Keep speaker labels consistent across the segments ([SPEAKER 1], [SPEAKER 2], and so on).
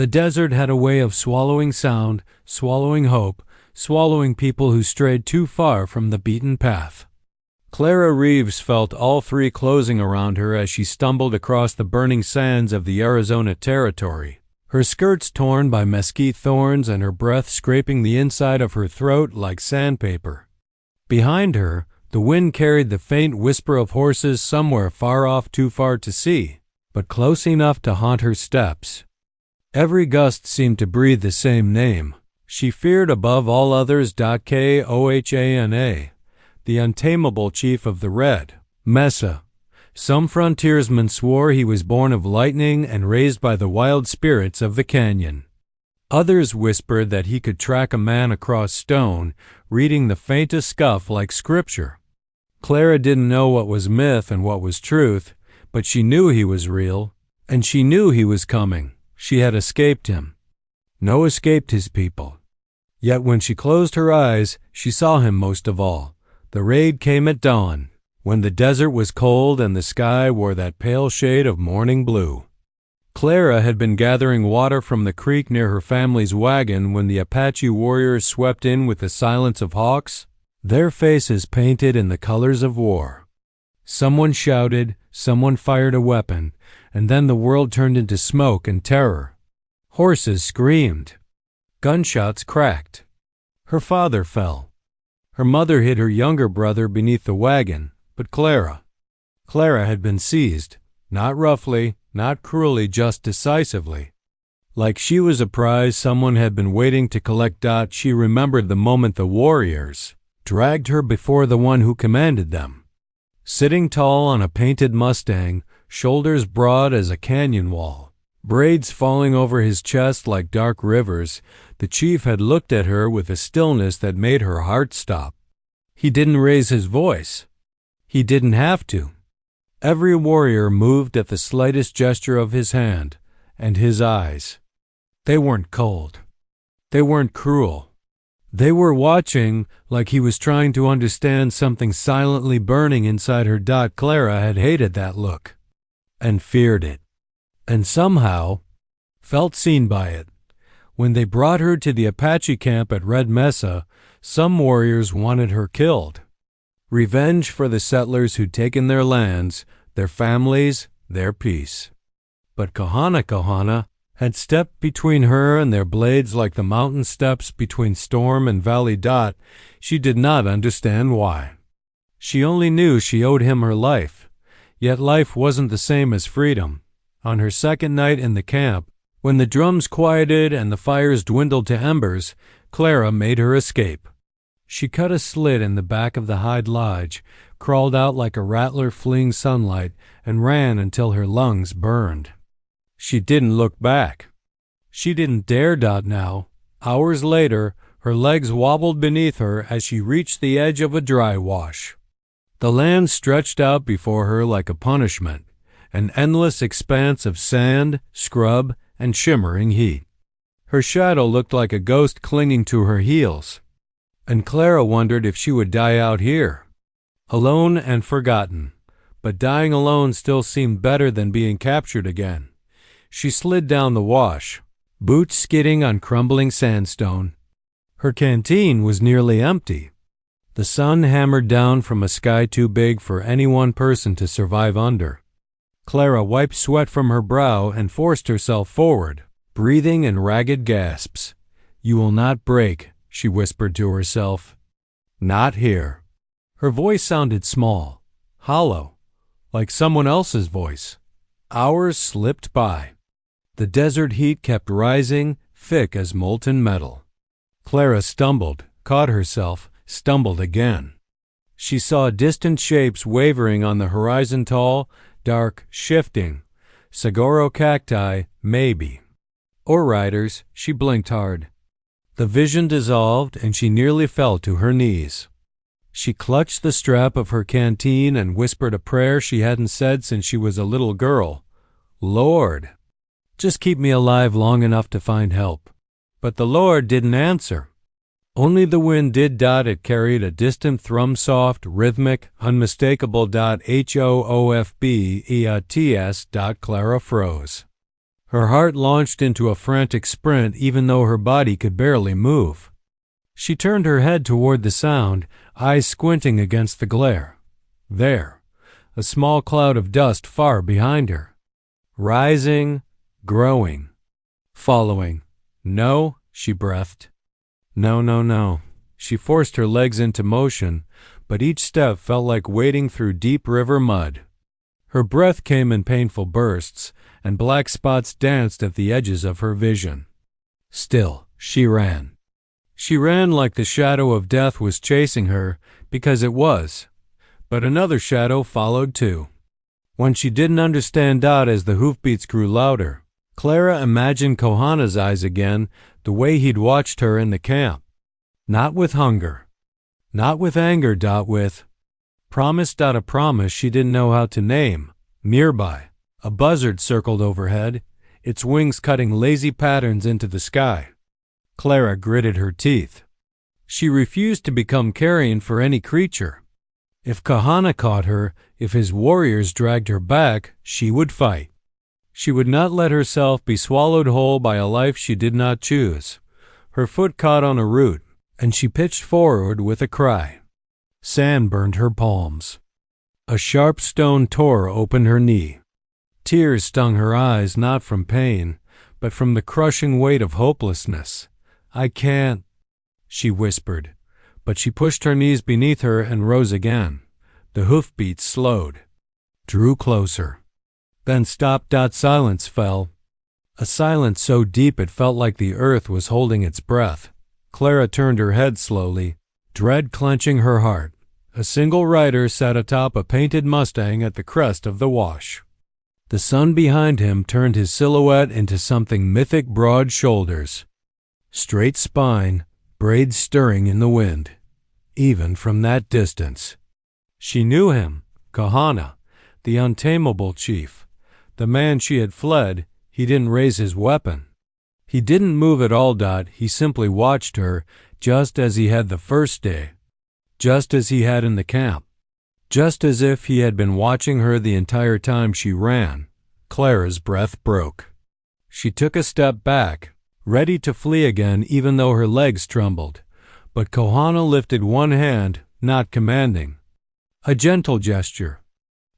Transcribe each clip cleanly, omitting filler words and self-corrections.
[SPEAKER 1] The desert had a way of swallowing sound, swallowing hope, swallowing people who strayed too far from the beaten path. Clara Reeves felt all three closing around her as she stumbled across the burning sands of the Arizona Territory, her skirts torn by mesquite thorns and her breath scraping the inside of her throat like sandpaper. Behind her, the wind carried the faint whisper of horses somewhere far off, too far to see, but close enough to haunt her steps. Every gust seemed to breathe the same name. She feared above all others Kohana, the untamable chief of the Red, Mesa. Some frontiersmen swore he was born of lightning and raised by the wild spirits of the canyon. Others whispered that he could track a man across stone, reading the faintest scuff like scripture. Clara didn't know what was myth and what was truth, but she knew he was real, and she knew he was coming. She had escaped him. No escaped his people. Yet when she closed her eyes, she saw him most of all. The raid came at dawn, when the desert was cold and the sky wore that pale shade of morning blue. Clara had been gathering water from the creek near her family's wagon when the Apache warriors swept in with the silence of hawks, their faces painted in the colors of war. Someone shouted, someone fired a weapon, and then the world turned into smoke and terror. Horses screamed. Gunshots cracked. Her father fell. Her mother hid her younger brother beneath the wagon, but Clara had been seized, not roughly, not cruelly, just decisively. Like she was a prize someone had been waiting to collect. She remembered the moment the warriors dragged her before the one who commanded them. Sitting tall on a painted Mustang, shoulders broad as a canyon wall, braids falling over his chest like dark rivers, the chief had looked at her with a stillness that made her heart stop. He didn't raise his voice. He didn't have to. Every warrior moved at the slightest gesture of his hand, and his eyes. They weren't cold. They weren't cruel. They were watching like he was trying to understand something silently burning inside her. Clara had hated that look, and feared it, and somehow felt seen by it. When they brought her to the Apache camp at Red Mesa, some warriors wanted her killed. Revenge for the settlers who'd taken their lands, their families, their peace. But Kohana had stepped between her and their blades like the mountain steps between storm and valley. She did not understand why. She only knew she owed him her life. Yet life wasn't the same as freedom. On her second night in the camp, when the drums quieted and the fires dwindled to embers, Clara made her escape. She cut a slit in the back of the hide lodge, crawled out like a rattler fleeing sunlight, and ran until her lungs burned. She didn't look back. She didn't dare. Now, hours later, her legs wobbled beneath her as she reached the edge of a dry wash. The land stretched out before her like a punishment, an endless expanse of sand, scrub, and shimmering heat. Her shadow looked like a ghost clinging to her heels, and Clara wondered if she would die out here, alone and forgotten. But dying alone still seemed better than being captured again. She slid down the wash, boots skidding on crumbling sandstone. Her canteen was nearly empty. The sun hammered down from a sky too big for any one person to survive under. Clara wiped sweat from her brow and forced herself forward, breathing in ragged gasps. "You will not break," she whispered to herself. "Not here." Her voice sounded small, hollow, like someone else's voice. Hours slipped by. The desert heat kept rising, thick as molten metal. Clara stumbled, caught herself, stumbled again. She saw distant shapes wavering on the horizon, tall, dark, shifting. Saguaro cacti, maybe. Or riders. She blinked hard. The vision dissolved, and she nearly fell to her knees. She clutched the strap of her canteen and whispered a prayer she hadn't said since she was a little girl. "Lord, just keep me alive long enough to find help." But the Lord didn't answer. Only the wind did. It carried a distant thrum-soft, rhythmic, unmistakable. HOOFBEATS. Clara froze. Her heart launched into a frantic sprint even though her body could barely move. She turned her head toward the sound, eyes squinting against the glare. There, a small cloud of dust far behind her. Rising, growing, following. No, she breathed. No, no, no. She forced her legs into motion, but each step felt like wading through deep river mud. Her breath came in painful bursts, and black spots danced at the edges of her vision. Still, she ran. She ran like the shadow of death was chasing her, because it was. But another shadow followed too. When she didn't understand Dot as the hoofbeats grew louder, Clara imagined Kohana's eyes again, the way he'd watched her in the camp. Not with hunger. Not with anger, Dot, with promise. Dot, a promise she didn't know how to name. Nearby, a buzzard circled overhead, its wings cutting lazy patterns into the sky. Clara gritted her teeth. She refused to become carrion for any creature. If Kohana caught her, if his warriors dragged her back, she would fight. She would not let herself be swallowed whole by a life she did not choose. Her foot caught on a root, and she pitched forward with a cry. Sand burned her palms. A sharp stone tore open her knee. Tears stung her eyes not from pain, but from the crushing weight of hopelessness. I can't, she whispered, but she pushed her knees beneath her and rose again. The hoofbeats slowed, drew closer, then stopped. Silence fell, a silence so deep it felt like the earth was holding its breath. Clara turned her head slowly, dread clenching her heart. A single rider sat atop a painted Mustang at the crest of the wash. The sun behind him turned his silhouette into something mythic: broad shoulders, straight spine, braids stirring in the wind. Even from that distance, she knew him, Kohana, the untamable chief, the man she had fled. He didn't raise his weapon. He didn't move at all. He simply watched her, just as he had the first day, just as he had in the camp, just as if he had been watching her the entire time she ran. Clara's breath broke. She took a step back, ready to flee again even though her legs trembled. But Kohana lifted one hand, not commanding. A gentle gesture.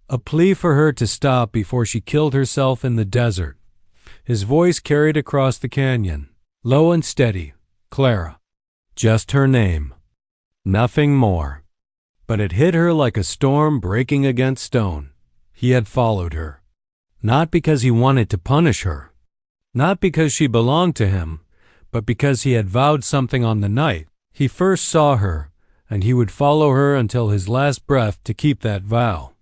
[SPEAKER 1] A plea for her to stop before she killed herself in the desert. His voice carried across the canyon, low and steady. Clara. Just her name. Nothing more. But it hit her like a storm breaking against stone. He had followed her. Not because he wanted to punish her. Not because she belonged to him, but because he had vowed something on the night he first saw her, and he would follow her until his last breath to keep that vow.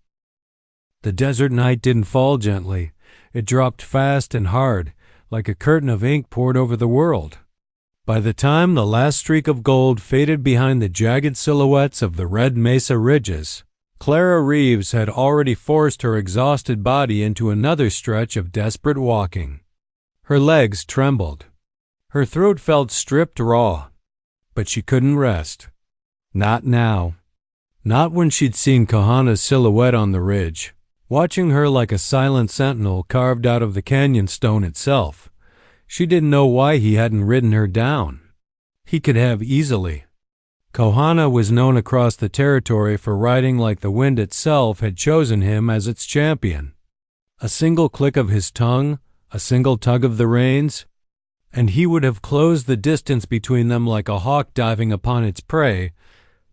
[SPEAKER 1] The desert night didn't fall gently. It dropped fast and hard, like a curtain of ink poured over the world. By the time the last streak of gold faded behind the jagged silhouettes of the red mesa ridges, Clara Reeves had already forced her exhausted body into another stretch of desperate walking. Her legs trembled. Her throat felt stripped raw. But she couldn't rest. Not now. Not when she'd seen Kohana's silhouette on the ridge, watching her like a silent sentinel carved out of the canyon stone itself. She didn't know why he hadn't ridden her down. He could have easily. Kohana was known across the territory for riding like the wind itself had chosen him as its champion. A single click of his tongue, a single tug of the reins, and he would have closed the distance between them like a hawk diving upon its prey,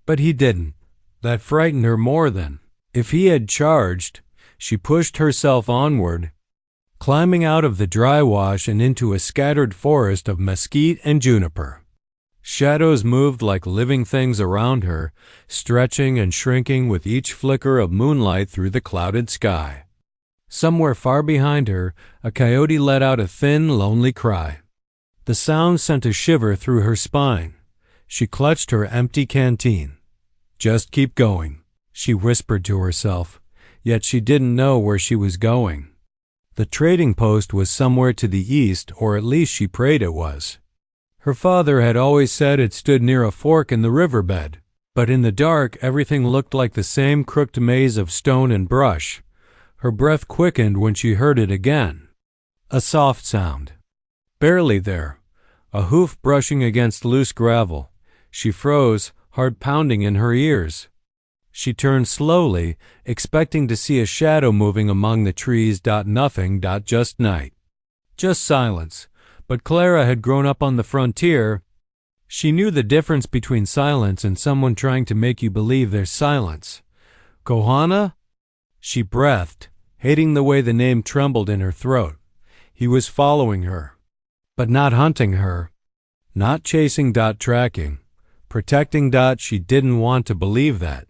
[SPEAKER 1] but he didn't. That frightened her more than if he had charged. She pushed herself onward, climbing out of the dry wash and into a scattered forest of mesquite and juniper. Shadows moved like living things around her, stretching and shrinking with each flicker of moonlight through the clouded sky. Somewhere far behind her, a coyote let out a thin, lonely cry. The sound sent a shiver through her spine. She clutched her empty canteen. Just keep going, she whispered to herself, yet she didn't know where she was going. The trading post was somewhere to the east, or at least she prayed it was. Her father had always said it stood near a fork in the riverbed, but in the dark everything looked like the same crooked maze of stone and brush. Her breath quickened when she heard it again. A soft sound. Barely there. A hoof brushing against loose gravel. She froze, heart pounding in her ears. She turned slowly, expecting to see a shadow moving among the trees. Nothing. Just night. Just silence. But Clara had grown up on the frontier. She knew the difference between silence and someone trying to make you believe there's silence. Kohana? She breathed, hating the way the name trembled in her throat. He was following her. But not hunting her. Not chasing. Tracking. Protecting. She didn't want to believe that.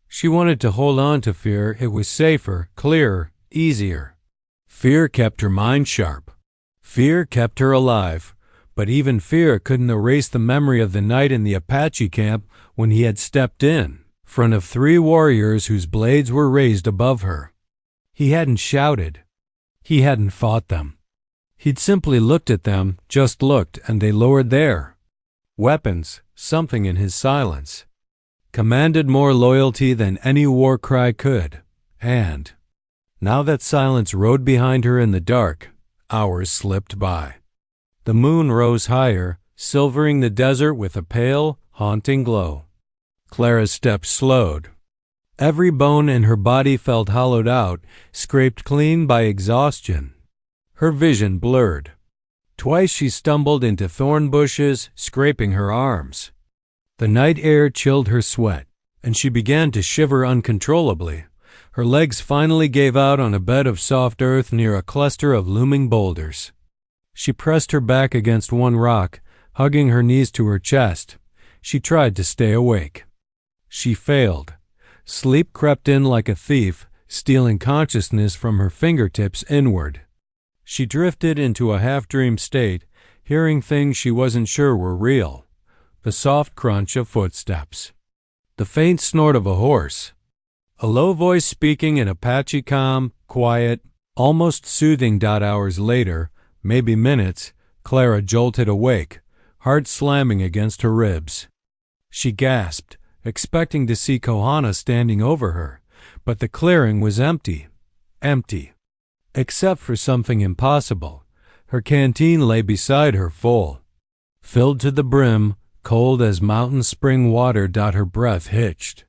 [SPEAKER 1] She wanted to hold on to fear. It was safer, clearer, easier. Fear kept her mind sharp. Fear kept her alive. But even fear couldn't erase the memory of the night in the Apache camp when he had stepped in front of 3 warriors whose blades were raised above her. He hadn't shouted. He hadn't fought them. He'd simply looked at them, just looked, and they lowered their weapons. Something in his silence commanded more loyalty than any war cry could. And now that silence rode behind her in the dark, hours slipped by. The moon rose higher, silvering the desert with a pale, haunting glow. Clara's steps slowed. Every bone in her body felt hollowed out, scraped clean by exhaustion. Her vision blurred. Twice she stumbled into thorn bushes, scraping her arms. The night air chilled her sweat, and she began to shiver uncontrollably. Her legs finally gave out on a bed of soft earth near a cluster of looming boulders. She pressed her back against one rock, hugging her knees to her chest. She tried to stay awake. She failed. Sleep crept in like a thief, stealing consciousness from her fingertips inward. She drifted into a half-dream state, hearing things she wasn't sure were real. The soft crunch of footsteps. The faint snort of a horse. A low voice speaking in Apache, calm, quiet, almost soothing. Hours later, maybe minutes, Clara jolted awake, heart slamming against her ribs. She gasped, expecting to see Kohana standing over her, but the clearing was empty. Empty. Except for something impossible. Her canteen lay beside her full. Filled to the brim, cold as mountain spring water. Her breath hitched.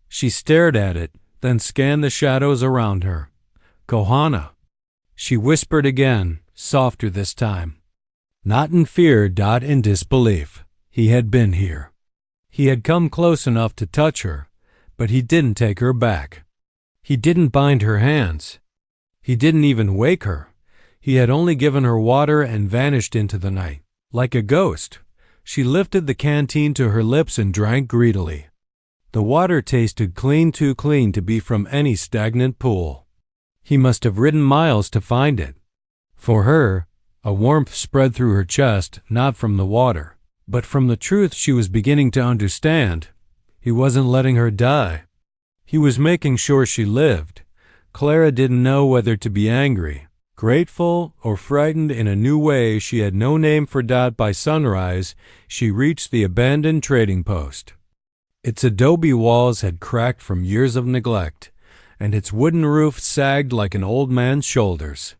[SPEAKER 1] She stared at it, then scanned the shadows around her. Kohana. She whispered again, softer this time. Not in fear. In disbelief. He had been here. He had come close enough to touch her, but he didn't take her back. He didn't bind her hands. He didn't even wake her. He had only given her water and vanished into the night. Like a ghost, she lifted the canteen to her lips and drank greedily. The water tasted clean, too clean to be from any stagnant pool. He must have ridden miles to find it. For her, a warmth spread through her chest, not from the water, but from the truth she was beginning to understand. He wasn't letting her die. He was making sure she lived. Clara didn't know whether to be angry, grateful, or frightened in a new way she had no name for. By sunrise, she reached the abandoned trading post. Its adobe walls had cracked from years of neglect, and its wooden roof sagged like an old man's shoulders.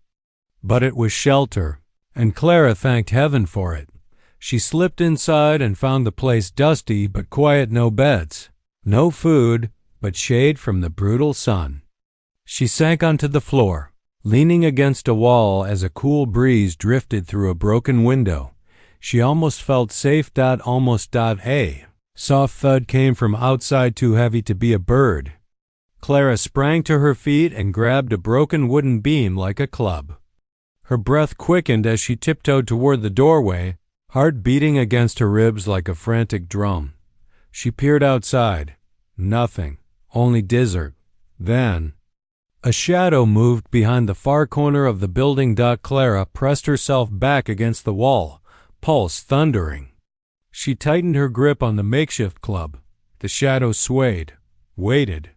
[SPEAKER 1] But it was shelter, and Clara thanked heaven for it. She slipped inside and found the place dusty but quiet. No beds, no food, but shade from the brutal sun. She sank onto the floor, leaning against a wall as a cool breeze drifted through a broken window. She almost felt safe. Almost. A soft thud came from outside, too heavy to be a bird. Clara sprang to her feet and grabbed a broken wooden beam like a club. Her breath quickened as she tiptoed toward the doorway, heart beating against her ribs like a frantic drum. She peered outside. Nothing. Only desert. Then a shadow moved behind the far corner of the building. Clara pressed herself back against the wall, pulse thundering. She tightened her grip on the makeshift club. The shadow swayed, waited,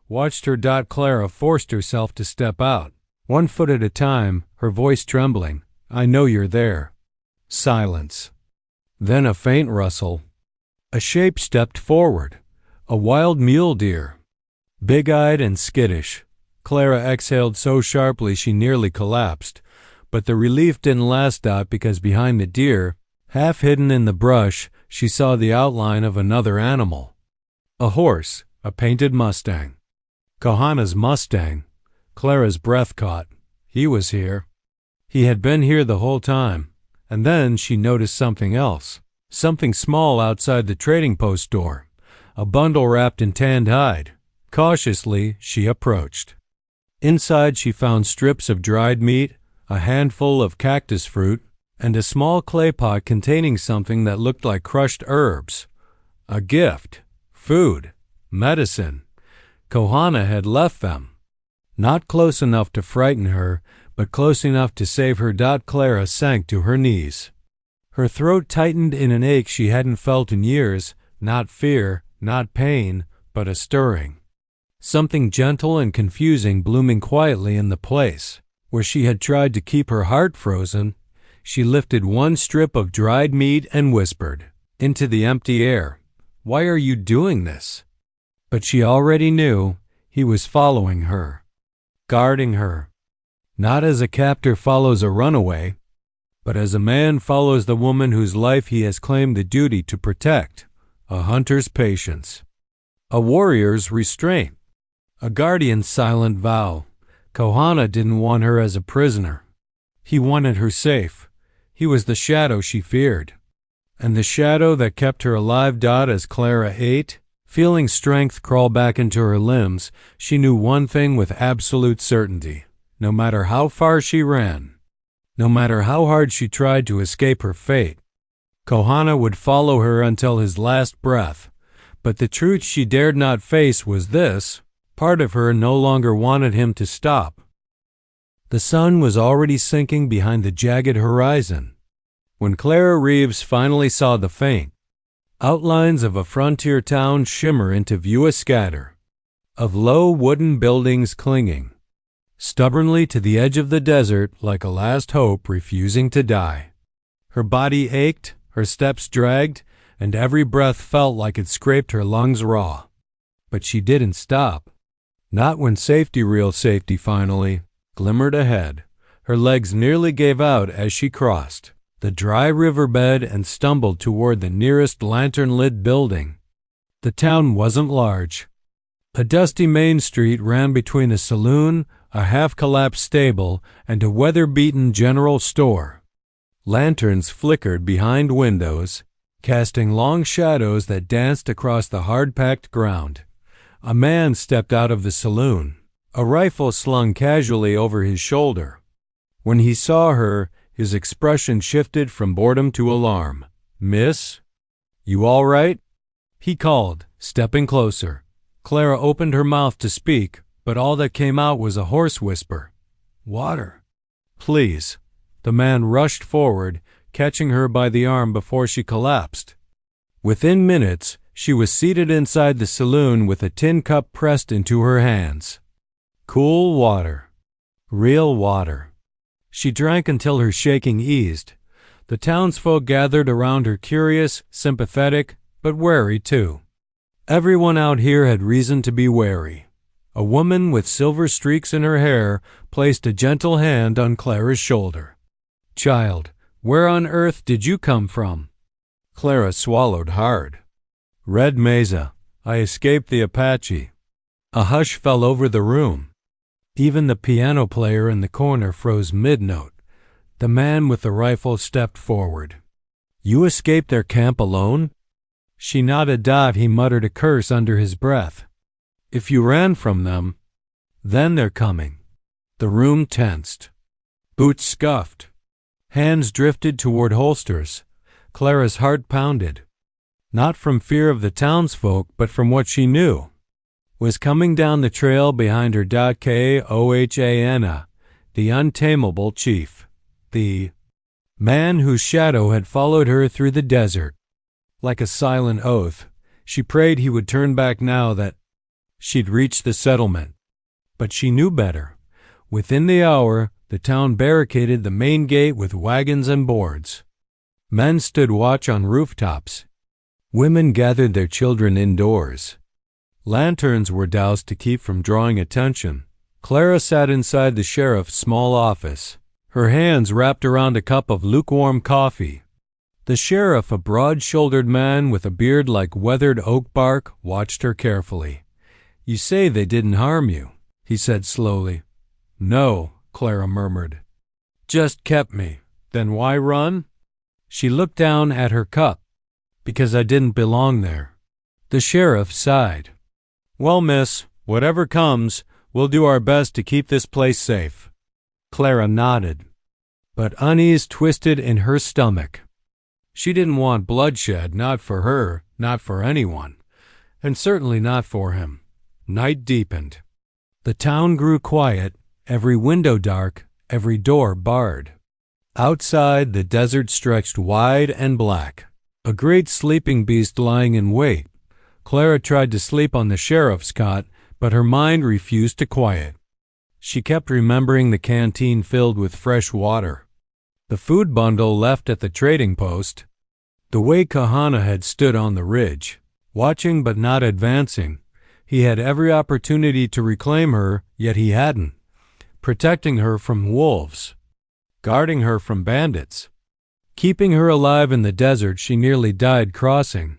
[SPEAKER 1] watched her. Clara forced herself to step out, 1 foot at a time, her voice trembling. I know you're there. Silence. Then a faint rustle. A shape stepped forward. A wild mule deer. Big-eyed and skittish. Clara exhaled so sharply she nearly collapsed, But the relief didn't last out because behind the deer, half hidden in the brush, she saw the outline of another animal. A horse, a painted Mustang. Kohana's Mustang. Clara's breath caught. He was here. He had been here the whole time. And then she noticed something else. Something small outside the trading post door. A bundle wrapped in tanned hide. Cautiously, she approached. Inside she found strips of dried meat, a handful of cactus fruit, and a small clay pot containing something that looked like crushed herbs. A gift. Food. Medicine. Kohana had left them. Not close enough to frighten her, but close enough to save her. Clara sank to her knees. Her throat tightened in an ache she hadn't felt in years, not fear, not pain, but a stirring. Something gentle and confusing blooming quietly in the place. Where she had tried to keep her heart frozen, she lifted one strip of dried meat and whispered, into the empty air, "Why are you doing this?" But she already knew he was following her, guarding her. Not as a captor follows a runaway, but as a man follows the woman whose life he has claimed the duty to protect, a hunter's patience, a warrior's restraint, a guardian's silent vow. Kohana didn't want her as a prisoner. He wanted her safe. He was the shadow she feared. And the shadow that kept her alive. As Clara ate, feeling strength crawl back into her limbs, she knew one thing with absolute certainty. No matter how far she ran, no matter how hard she tried to escape her fate, Kohana would follow her until his last breath. But the truth she dared not face was this: part of her no longer wanted him to stop. The sun was already sinking behind the jagged horizon. When Clara Reeves finally saw the faint outlines of a frontier town shimmer into view, a scatter of low wooden buildings clinging stubbornly to the edge of the desert like a last hope refusing to die. Her body ached, her steps dragged, and every breath felt like it scraped her lungs raw. But she didn't stop. Not when safety, real safety, finally glimmered ahead. Her legs nearly gave out as she crossed the dry riverbed and stumbled toward the nearest lantern-lit building. The town wasn't large. A dusty main street ran between a saloon, a half-collapsed stable, and a weather-beaten general store. Lanterns flickered behind windows, casting long shadows that danced across the hard-packed ground. A man stepped out of the saloon, a rifle slung casually over his shoulder. When he saw her, his expression shifted from boredom to alarm. "Miss? You all right?" he called, stepping closer. Clara opened her mouth to speak, but all that came out was a hoarse whisper. "Water." "Please." The man rushed forward, catching her by the arm before she collapsed. Within minutes, she was seated inside the saloon with a tin cup pressed into her hands. Cool water. Real water. She drank until her shaking eased. The townsfolk gathered around her, curious, sympathetic, but wary too. Everyone out here had reason to be wary. A woman with silver streaks in her hair placed a gentle hand on Clara's shoulder. "Child, where on earth did you come from?" Clara swallowed hard. "Red Mesa. I escaped the Apache." A hush fell over the room. Even the piano player in the corner froze mid-note. The man with the rifle stepped forward. "You escaped their camp alone?" She nodded. He muttered a curse under his breath. "If you ran from them, then they're coming." The room tensed. Boots scuffed. Hands drifted toward holsters. Clara's heart pounded. Not from fear of the townsfolk, but from what she knew was coming down the trail behind her. Kohana, the untamable chief, the man whose shadow had followed her through the desert. Like a silent oath, she prayed he would turn back now that she'd reached the settlement. But she knew better. Within the hour, the town barricaded the main gate with wagons and boards. Men stood watch on rooftops. Women gathered their children indoors. Lanterns were doused to keep from drawing attention. Clara sat inside the sheriff's small office, her hands wrapped around a cup of lukewarm coffee. The sheriff, a broad-shouldered man with a beard like weathered oak bark, watched her carefully. "You say they didn't harm you," he said slowly. "No," Clara murmured. "Just kept me. Then why run?" She looked down at her cup. "Because I didn't belong there." The sheriff sighed. "Well, miss, whatever comes, we'll do our best to keep this place safe." Clara nodded, but unease twisted in her stomach. She didn't want bloodshed, not for her, not for anyone, and certainly not for him. Night deepened. The town grew quiet, every window dark, every door barred. Outside, the desert stretched wide and black, a great sleeping beast lying in wait. Clara tried to sleep on the sheriff's cot, but her mind refused to quiet. She kept remembering the canteen filled with fresh water, the food bundle left at the trading post, the way Kahana had stood on the ridge, watching but not advancing. He had every opportunity to reclaim her, yet he hadn't, protecting her from wolves, guarding her from bandits, keeping her alive in the desert she nearly died crossing.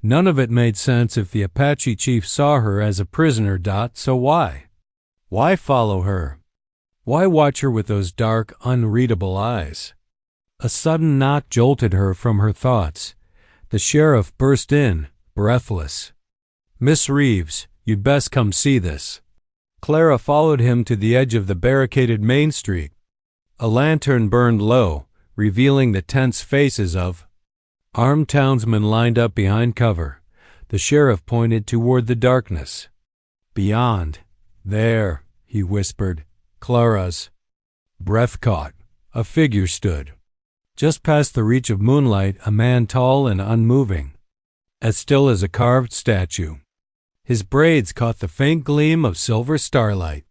[SPEAKER 1] None of it made sense if the Apache chief saw her as a prisoner. So why? Why follow her? Why watch her with those dark, unreadable eyes? A sudden knock jolted her from her thoughts. The sheriff burst in, breathless. "Miss Reeves, you'd best come see this." Clara followed him to the edge of the barricaded Main Street. A lantern burned low, revealing the tense faces of armed townsmen lined up behind cover. The sheriff pointed toward the darkness. "Beyond. There," he whispered. "Clara's." Breath caught. A figure stood. Just past the reach of moonlight, a man tall and unmoving, as still as a carved statue. His braids caught the faint gleam of silver starlight.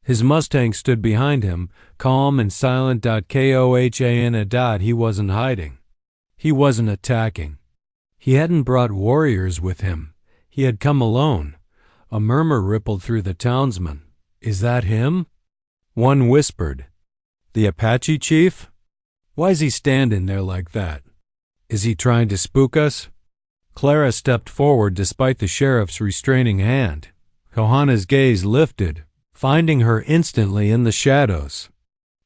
[SPEAKER 1] His Mustang stood behind him, calm and silent. Kohan. He wasn't hiding. He wasn't attacking. He hadn't brought warriors with him. He had come alone. A murmur rippled through the townsmen. "Is that him?" One whispered. "The Apache chief? Why's he standing there like that? Is he trying to spook us?" Clara stepped forward despite the sheriff's restraining hand. Kohana's gaze lifted, finding her instantly in the shadows.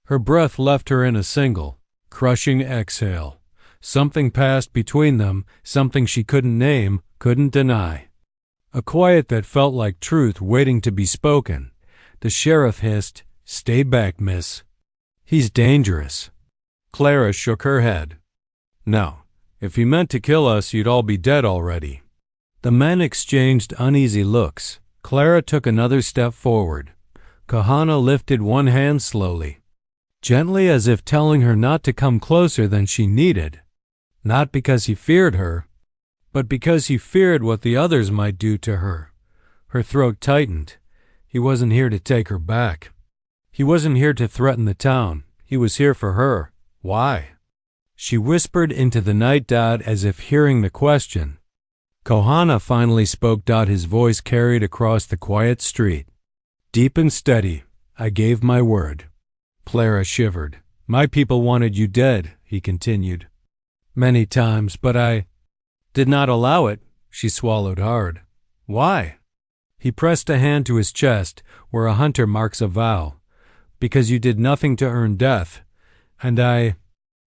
[SPEAKER 1] Her breath left her in a single, crushing exhale. Something passed between them, something she couldn't name, couldn't deny. A quiet that felt like truth waiting to be spoken. The sheriff hissed, "Stay back, miss. He's dangerous." Clara shook her head. "No. If he meant to kill us, you'd all be dead already." The men exchanged uneasy looks. Clara took another step forward. Kahana lifted one hand slowly, gently as if telling her not to come closer than she needed. Not because he feared her, but because he feared what the others might do to her. Her throat tightened. He wasn't here to take her back. He wasn't here to threaten the town. He was here for her. Why? She whispered into the night. As if hearing the question. Kohana finally spoke. His voice carried across the quiet street. Deep and steady. "I gave my word." Clara shivered. "My people wanted you dead," he continued. "Many times, but I did not allow it." She swallowed hard. "Why?" He pressed a hand to his chest, where a hunter marks a vow. "Because you did nothing to earn death. And I—"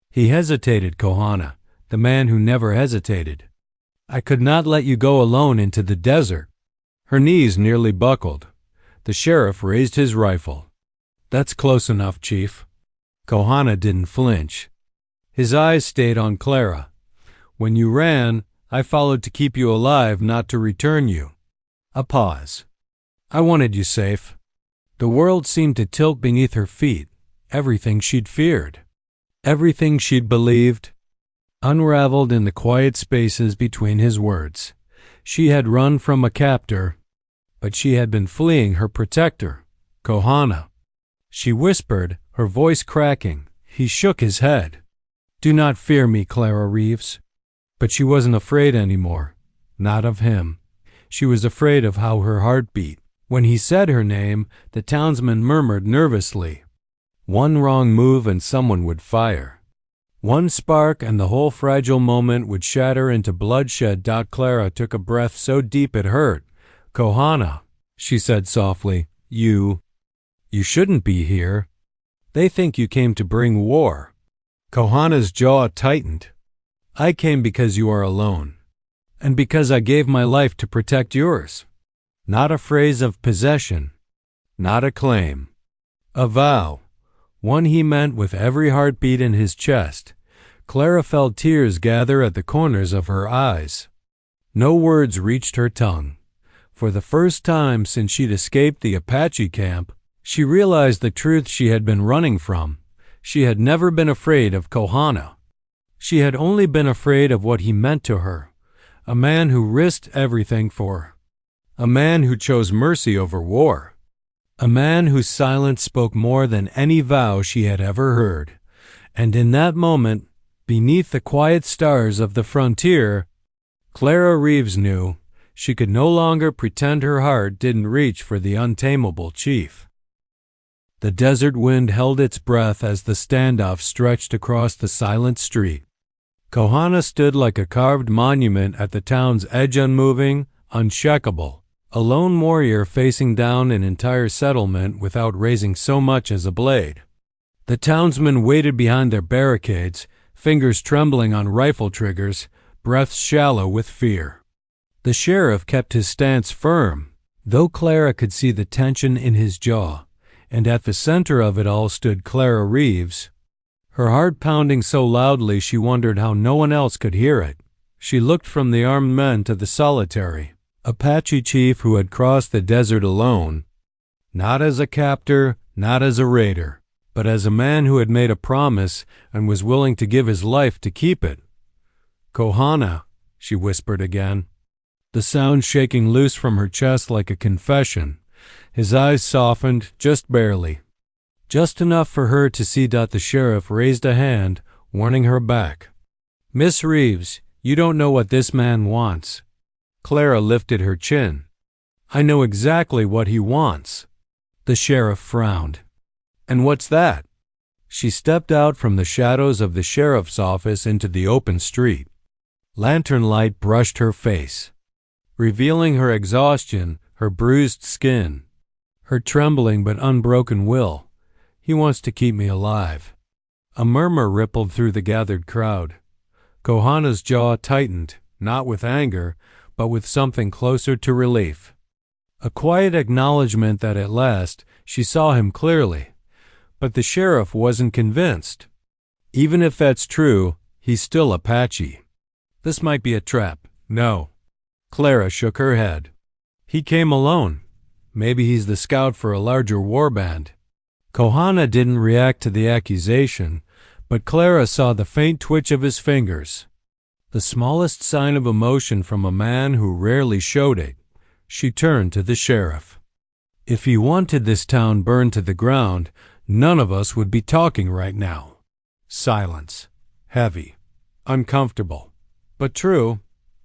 [SPEAKER 1] He hesitated. Kohana, the man who never hesitated. "I could not let you go alone into the desert." Her knees nearly buckled. The sheriff raised his rifle. "That's close enough, Chief." Kohana didn't flinch. His eyes stayed on Clara. "When you ran, I followed to keep you alive, not to return you." A pause. "I wanted you safe." The world seemed to tilt beneath her feet. Everything she'd feared, everything she'd believed, unraveled in the quiet spaces between his words. She had run from a captor, but she had been fleeing her protector, Kohana. She whispered, her voice cracking. He shook his head. "Do not fear me, Clara Reeves." But she wasn't afraid anymore. Not of him. She was afraid of how her heart beat. When he said her name, the townsmen murmured nervously. One wrong move and someone would fire. One spark and the whole fragile moment would shatter into bloodshed. Clara took a breath so deep it hurt. "Kohana," she said softly, you shouldn't be here. They think you came to bring war." Kohana's jaw tightened. "I came because you are alone, and because I gave my life to protect yours." Not a phrase of possession, not a claim. A vow, one he meant with every heartbeat in his chest. Clara felt tears gather at the corners of her eyes. No words reached her tongue. For the first time since she'd escaped the Apache camp, she realized the truth she had been running from. She had never been afraid of Kohana. She had only been afraid of what he meant to her. A man who risked everything for her. A man who chose mercy over war. A man whose silence spoke more than any vow she had ever heard. And in that moment, beneath the quiet stars of the frontier, Clara Reeves knew she could no longer pretend her heart didn't reach for the untamable chief. The desert wind held its breath as the standoff stretched across the silent street. Kohana stood like a carved monument at the town's edge, unmoving, unshakable, a lone warrior facing down an entire settlement without raising so much as a blade. The townsmen waited behind their barricades, fingers trembling on rifle triggers, breaths shallow with fear. The sheriff kept his stance firm, though Clara could see the tension in his jaw, and at the center of it all stood Clara Reeves, her heart pounding so loudly she wondered how no one else could hear it. She looked from the armed men to the solitary Apache chief who had crossed the desert alone, not as a captor, not as a raider, but as a man who had made a promise and was willing to give his life to keep it. "Kohana," she whispered again, the sound shaking loose from her chest like a confession. His eyes softened, just barely. Just enough for her to see. The sheriff raised a hand, warning her back. "Miss Reeves, you don't know what this man wants." Clara lifted her chin. "I know exactly what he wants." The sheriff frowned. "And what's that?" She stepped out from the shadows of the sheriff's office into the open street. Lantern light brushed her face, revealing her exhaustion, her bruised skin, her trembling but unbroken will. "He wants to keep me alive." A murmur rippled through the gathered crowd. Kohana's jaw tightened, not with anger, but with something closer to relief. A quiet acknowledgement that at last she saw him clearly. But the sheriff wasn't convinced. Even if that's true, he's still Apache. This might be a trap. No. Clara shook her head. He came alone. Maybe he's the scout for a larger warband. Kohana didn't react to the accusation, but Clara saw the faint twitch of his fingers. The smallest sign of emotion from a man who rarely showed it. She turned to the sheriff. "If he wanted this town burned to the ground, none of us would be talking right now." Silence. Heavy. Uncomfortable. But true.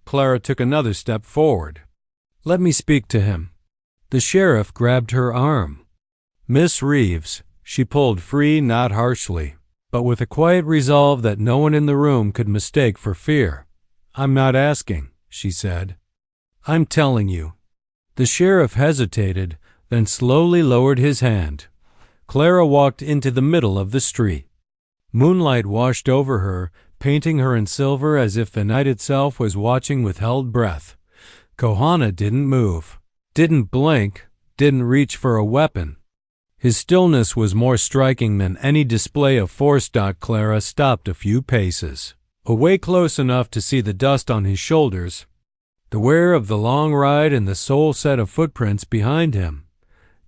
[SPEAKER 1] Clara took another step forward. "Let me speak to him." The sheriff grabbed her arm. "Miss Reeves," she pulled free, not harshly, but with a quiet resolve that no one in the room could mistake for fear. "I'm not asking," she said. "I'm telling you." The sheriff hesitated, then slowly lowered his hand. Clara walked into the middle of the street. Moonlight washed over her, painting her in silver as if the night itself was watching with held breath. Kohana didn't move, didn't blink, didn't reach for a weapon. His stillness was more striking than any display of force. Clara stopped a few paces, away close enough to see the dust on his shoulders, the wear of the long ride and the sole set of footprints behind him.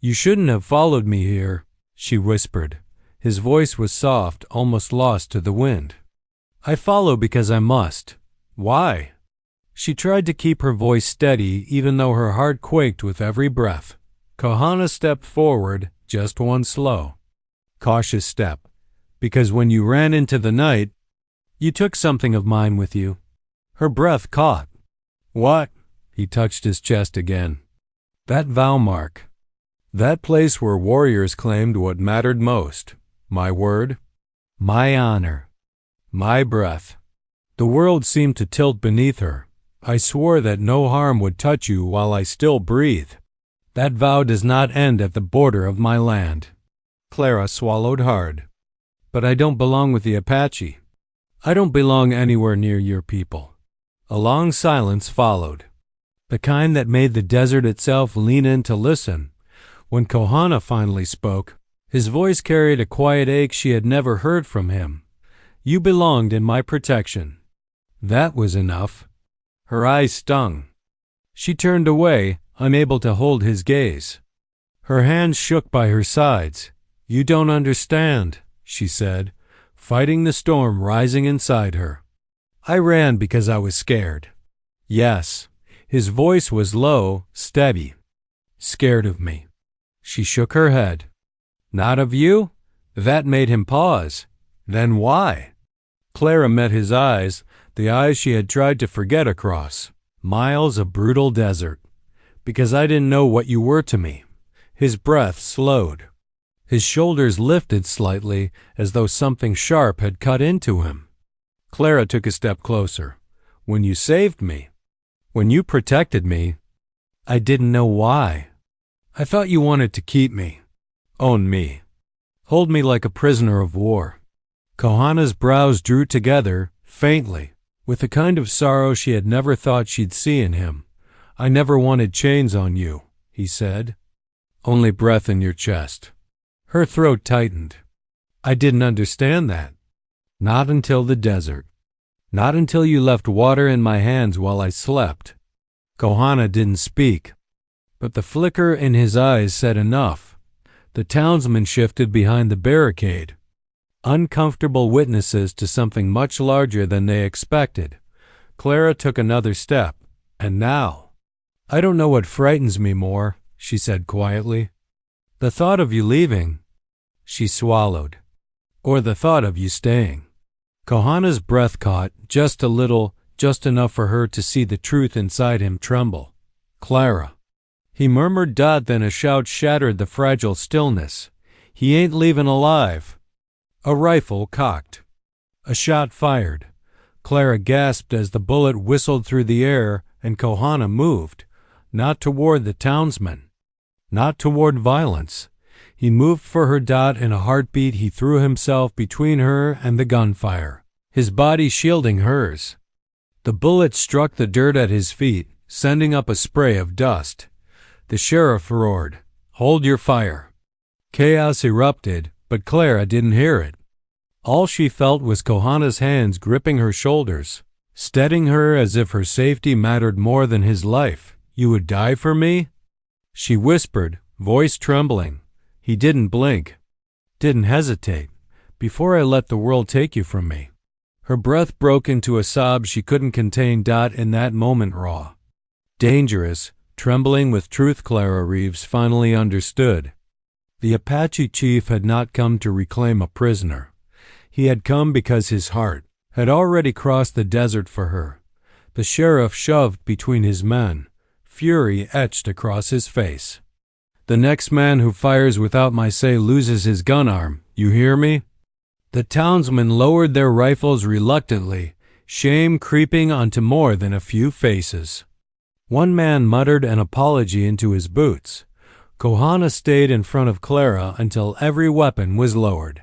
[SPEAKER 1] "You shouldn't have followed me here," she whispered. His voice was soft, almost lost to the wind. "I follow because I must." "Why?" She tried to keep her voice steady even though her heart quaked with every breath. Kohana stepped forward, just one slow, cautious step. "Because when you ran into the night, you took something of mine with you." Her breath caught. "What?" He touched his chest again. "That vow mark. That place where warriors claimed what mattered most. My word? My honor. My breath. The world seemed to tilt beneath her. I swore that no harm would touch you while I still breathe. That vow does not end at the border of my land. Clara swallowed hard. But I don't belong with the Apache. I don't belong anywhere near your people. A long silence followed, the kind that made the desert itself lean in to listen. When Kohana finally spoke, his voice carried a quiet ache she had never heard from him. You belonged in my protection. That was enough. Her eyes stung. She turned away, unable to hold his gaze. Her hands shook by her sides. You don't understand, she said, fighting the storm rising inside her. I ran because I was scared. Yes, his voice was low, steady. Scared of me. She shook her head. Not of you? That made him pause. Then why? Clara met his eyes, the eyes she had tried to forget across miles of brutal desert. Because I didn't know what you were to me. His breath slowed. His shoulders lifted slightly as though something sharp had cut into him. Clara took a step closer. When you saved me, when you protected me, I didn't know why. I thought you wanted to keep me, own me, hold me like a prisoner of war. Kohana's brows drew together, faintly, with a kind of sorrow she had never thought she'd see in him. I never wanted chains on you, he said. Only breath in your chest. Her throat tightened. I didn't understand that. Not until the desert. Not until you left water in my hands while I slept. Kohana didn't speak, but the flicker in his eyes said enough. The townsmen shifted behind the barricade, uncomfortable witnesses to something much larger than they expected. Clara took another step, and now, I don't know what frightens me more, she said quietly. The thought of you leaving, she swallowed, or the thought of you staying. Kohana's breath caught, just a little, just enough for her to see the truth inside him tremble. Clara. He murmured. Then a shout shattered the fragile stillness. He ain't leaving alive. A rifle cocked. A shot fired. Clara gasped as the bullet whistled through the air, and Kohana moved, not toward the townsmen, not toward violence. He moved for her. In a heartbeat he threw himself between her and the gunfire, his body shielding hers. The bullet struck the dirt at his feet, sending up a spray of dust. The sheriff roared, "Hold your fire." Chaos erupted, but Clara didn't hear it. All she felt was Kohana's hands gripping her shoulders, steadying her as if her safety mattered more than his life. You would die for me? She whispered, voice trembling. He didn't blink, didn't hesitate. Before I let the world take you from me. Her breath broke into a sob she couldn't contain. In that moment, raw, dangerous, trembling with truth, Clara Reeves finally understood. The Apache chief had not come to reclaim a prisoner. He had come because his heart had already crossed the desert for her. The sheriff shoved between his men, fury etched across his face. The next man who fires without my say loses his gun arm. You hear me? The townsmen lowered their rifles reluctantly, shame creeping onto more than a few faces. One man muttered an apology into his boots. Kohana stayed in front of Clara until every weapon was lowered.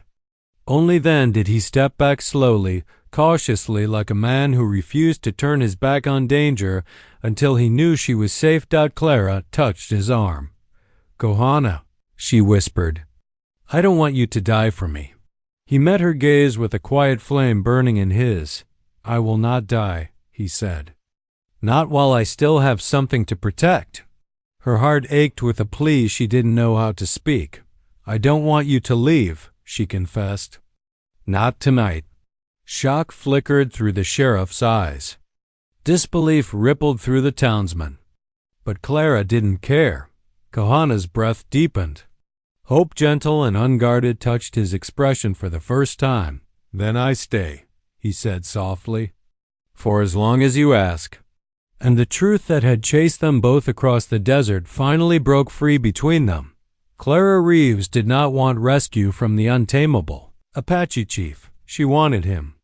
[SPEAKER 1] Only then did he step back slowly, cautiously, like a man who refused to turn his back on danger until he knew she was safe. Clara touched his arm. Kohana, she whispered, I don't want you to die for me. He met her gaze with a quiet flame burning in his. I will not die, he said. Not while I still have something to protect. Her heart ached with a plea she didn't know how to speak. I don't want you to leave, she confessed. Not tonight. Shock flickered through the sheriff's eyes. Disbelief rippled through the townsmen. But Clara didn't care. Kohana's breath deepened. Hope, gentle and unguarded, touched his expression for the first time. Then I stay, he said softly. For as long as you ask. And the truth that had chased them both across the desert finally broke free between them. Clara Reeves did not want rescue from the untamable Apache chief. She wanted him.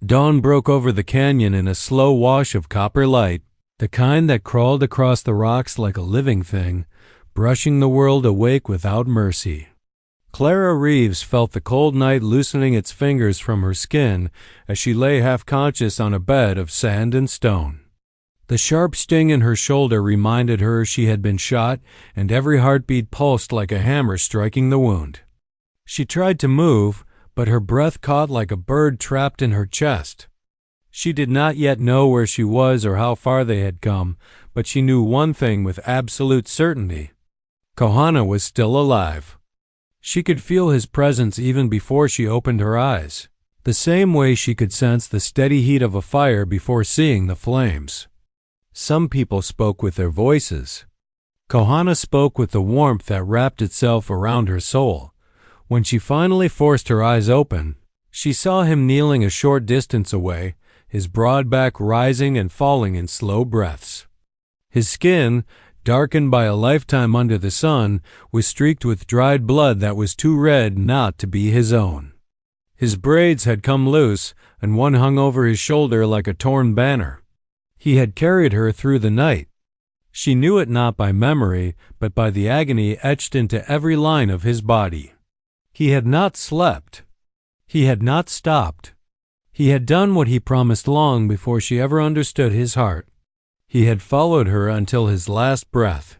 [SPEAKER 1] Dawn broke over the canyon in a slow wash of copper light, the kind that crawled across the rocks like a living thing, brushing the world awake without mercy. Clara Reeves felt the cold night loosening its fingers from her skin as she lay half-conscious on a bed of sand and stone. The sharp sting in her shoulder reminded her she had been shot, and every heartbeat pulsed like a hammer striking the wound. She tried to move, but her breath caught like a bird trapped in her chest. She did not yet know where she was or how far they had come, but she knew one thing with absolute certainty. Kohana was still alive. She could feel his presence even before she opened her eyes, the same way she could sense the steady heat of a fire before seeing the flames. Some people spoke with their voices. Kohana spoke with the warmth that wrapped itself around her soul. When she finally forced her eyes open, she saw him kneeling a short distance away, his broad back rising and falling in slow breaths. His skin, darkened by a lifetime under the sun, was streaked with dried blood that was too red not to be his own. His braids had come loose, and one hung over his shoulder like a torn banner. He had carried her through the night. She knew it not by memory, but by the agony etched into every line of his body. He had not slept. He had not stopped. He had done what he promised long before she ever understood his heart. He had followed her until his last breath,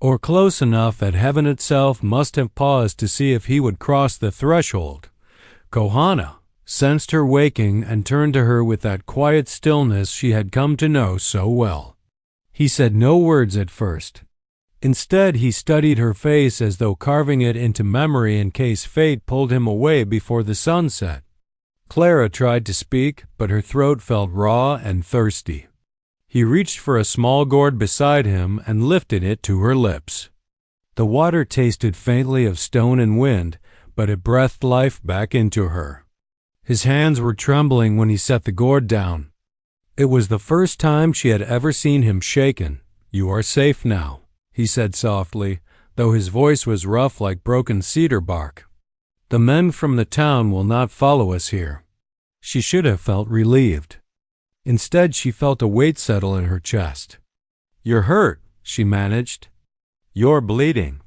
[SPEAKER 1] or close enough that heaven itself must have paused to see if he would cross the threshold. Kohana sensed her waking and turned to her with that quiet stillness she had come to know so well. He said no words at first. Instead, he studied her face as though carving it into memory in case fate pulled him away before the sun set. Clara tried to speak, but her throat felt raw and thirsty. He reached for a small gourd beside him and lifted it to her lips. The water tasted faintly of stone and wind, but it breathed life back into her. His hands were trembling when he set the gourd down. It was the first time she had ever seen him shaken. "You are safe now," he said softly, though his voice was rough like broken cedar bark. "The men from the town will not follow us here." She should have felt relieved. Instead, she felt a weight settle in her chest. "You're hurt," she managed. "You're bleeding."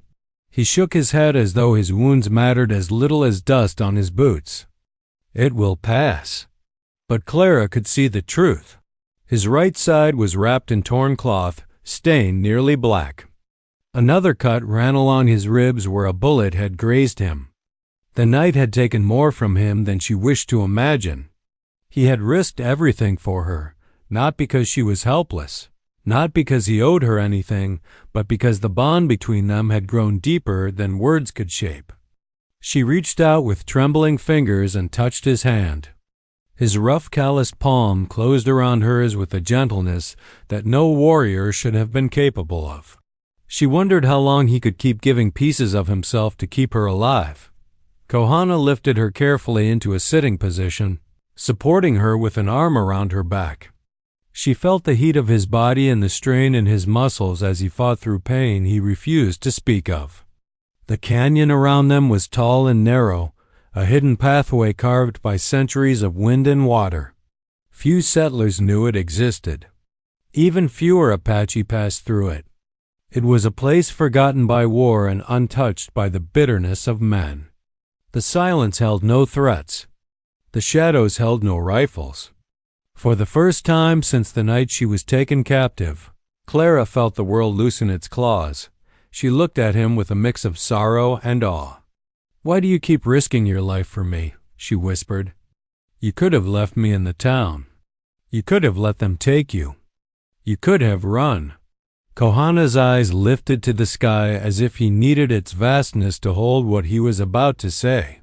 [SPEAKER 1] He shook his head as though his wounds mattered as little as dust on his boots. "It will pass." But Clara could see the truth. His right side was wrapped in torn cloth, stained nearly black. Another cut ran along his ribs where a bullet had grazed him. The night had taken more from him than she wished to imagine. He had risked everything for her, not because she was helpless, not because he owed her anything, but because the bond between them had grown deeper than words could shape. She reached out with trembling fingers and touched his hand. His rough, calloused palm closed around hers with a gentleness that no warrior should have been capable of. She wondered how long he could keep giving pieces of himself to keep her alive. Kohana lifted her carefully into a sitting position, supporting her with an arm around her back. She felt the heat of his body and the strain in his muscles as he fought through pain he refused to speak of. The canyon around them was tall and narrow, a hidden pathway carved by centuries of wind and water. Few settlers knew it existed. Even fewer Apache passed through it. It was a place forgotten by war and untouched by the bitterness of men. The silence held no threats. The shadows held no rifles. For the first time since the night she was taken captive, Clara felt the world loosen its claws. She looked at him with a mix of sorrow and awe. "Why do you keep risking your life for me?" she whispered. "You could have left me in the town. You could have let them take you. You could have run." Kohana's eyes lifted to the sky as if he needed its vastness to hold what he was about to say.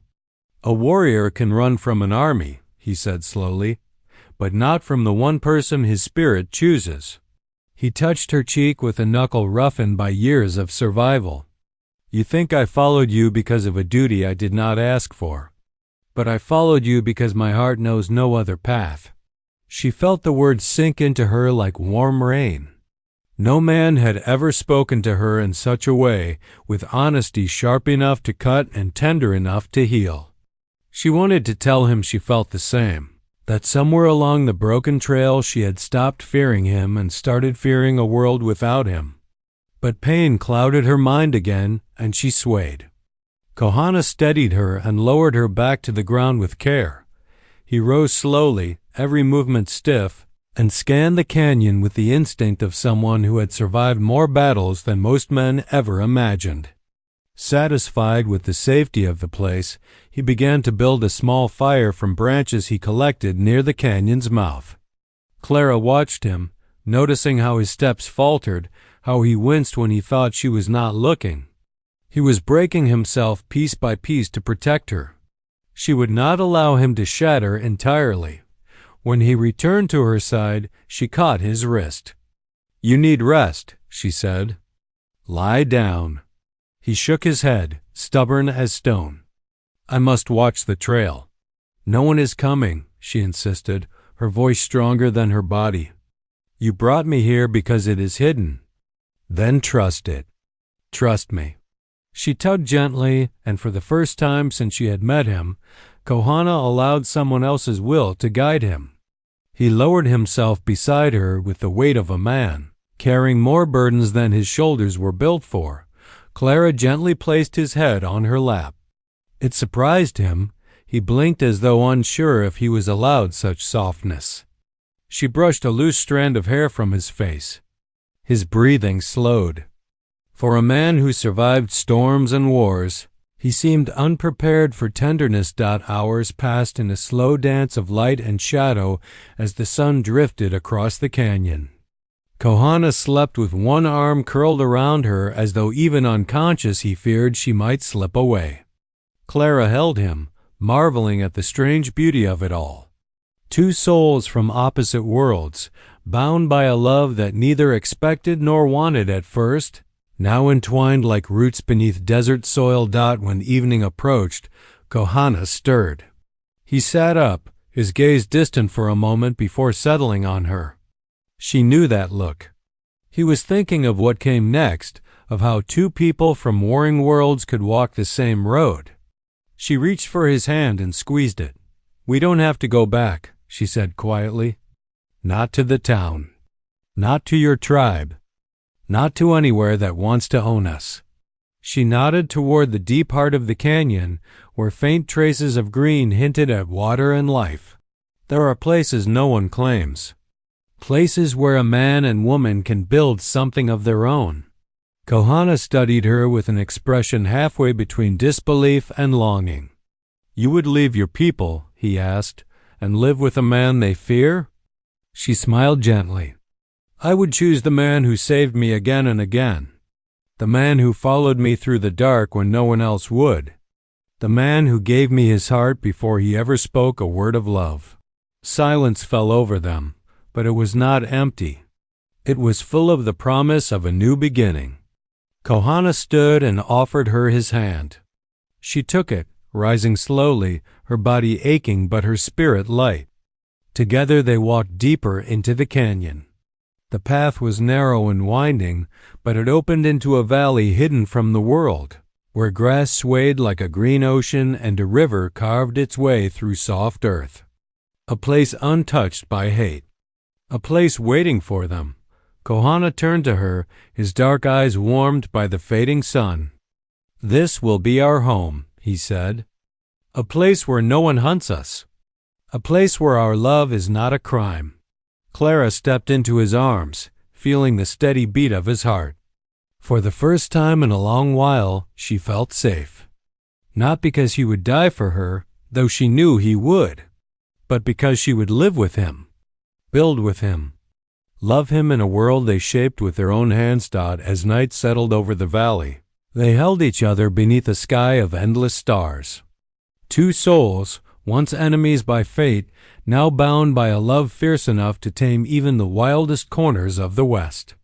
[SPEAKER 1] "A warrior can run from an army," he said slowly, "but not from the one person his spirit chooses." He touched her cheek with a knuckle roughened by years of survival. "You think I followed you because of a duty I did not ask for. But I followed you because my heart knows no other path." She felt the words sink into her like warm rain. No man had ever spoken to her in such a way, with honesty sharp enough to cut and tender enough to heal. She wanted to tell him she felt the same, that somewhere along the broken trail she had stopped fearing him and started fearing a world without him. But pain clouded her mind again, and she swayed. Kohana steadied her and lowered her back to the ground with care. He rose slowly, every movement stiff, and scanned the canyon with the instinct of someone who had survived more battles than most men ever imagined. Satisfied with the safety of the place, he began to build a small fire from branches he collected near the canyon's mouth. Clara watched him, noticing how his steps faltered, how he winced when he thought she was not looking. He was breaking himself piece by piece to protect her. She would not allow him to shatter entirely. When he returned to her side, she caught his wrist. "You need rest," she said. "Lie down." He shook his head, stubborn as stone. "I must watch the trail." "No one is coming," she insisted, her voice stronger than her body. "You brought me here because it is hidden. Then trust it. Trust me." She tugged gently, and for the first time since she had met him, Kohana allowed someone else's will to guide him. He lowered himself beside her with the weight of a man, carrying more burdens than his shoulders were built for. Clara gently placed his head on her lap. It surprised him. He blinked as though unsure if he was allowed such softness. She brushed a loose strand of hair from his face. His breathing slowed. For a man who survived storms and wars, he seemed unprepared for tenderness. Hours passed in a slow dance of light and shadow as the sun drifted across the canyon. Kohana slept with one arm curled around her as though even unconscious he feared she might slip away. Clara held him, marveling at the strange beauty of it all. Two souls from opposite worlds, bound by a love that neither expected nor wanted at first, now entwined like roots beneath desert soil. When evening approached, Kohana stirred. He sat up, his gaze distant for a moment before settling on her. She knew that look. He was thinking of what came next, of how two people from warring worlds could walk the same road. She reached for his hand and squeezed it. "We don't have to go back," she said quietly. "Not to the town. Not to your tribe. Not to anywhere that wants to own us." She nodded toward the deep heart of the canyon, where faint traces of green hinted at water and life. "There are places no one claims. Places where a man and woman can build something of their own." Kohana studied her with an expression halfway between disbelief and longing. "You would leave your people," he asked, "and live with a man they fear?" She smiled gently. "I would choose the man who saved me again and again. The man who followed me through the dark when no one else would. The man who gave me his heart before he ever spoke a word of love." Silence fell over them, but it was not empty. It was full of the promise of a new beginning. Kohana stood and offered her his hand. She took it, rising slowly, her body aching but her spirit light. Together they walked deeper into the canyon. The path was narrow and winding, but it opened into a valley hidden from the world, where grass swayed like a green ocean and a river carved its way through soft earth. A place untouched by hate. A place waiting for them. Kohana turned to her, his dark eyes warmed by the fading sun. "This will be our home," he said. "A place where no one hunts us. A place where our love is not a crime." Clara stepped into his arms, feeling the steady beat of his heart. For the first time in a long while, she felt safe. Not because he would die for her, though she knew he would, but because she would live with him, build with him, love him in a world they shaped with their own hands. As night settled over the valley, they held each other beneath a sky of endless stars. Two souls, once enemies by fate, now bound by a love fierce enough to tame even the wildest corners of the West.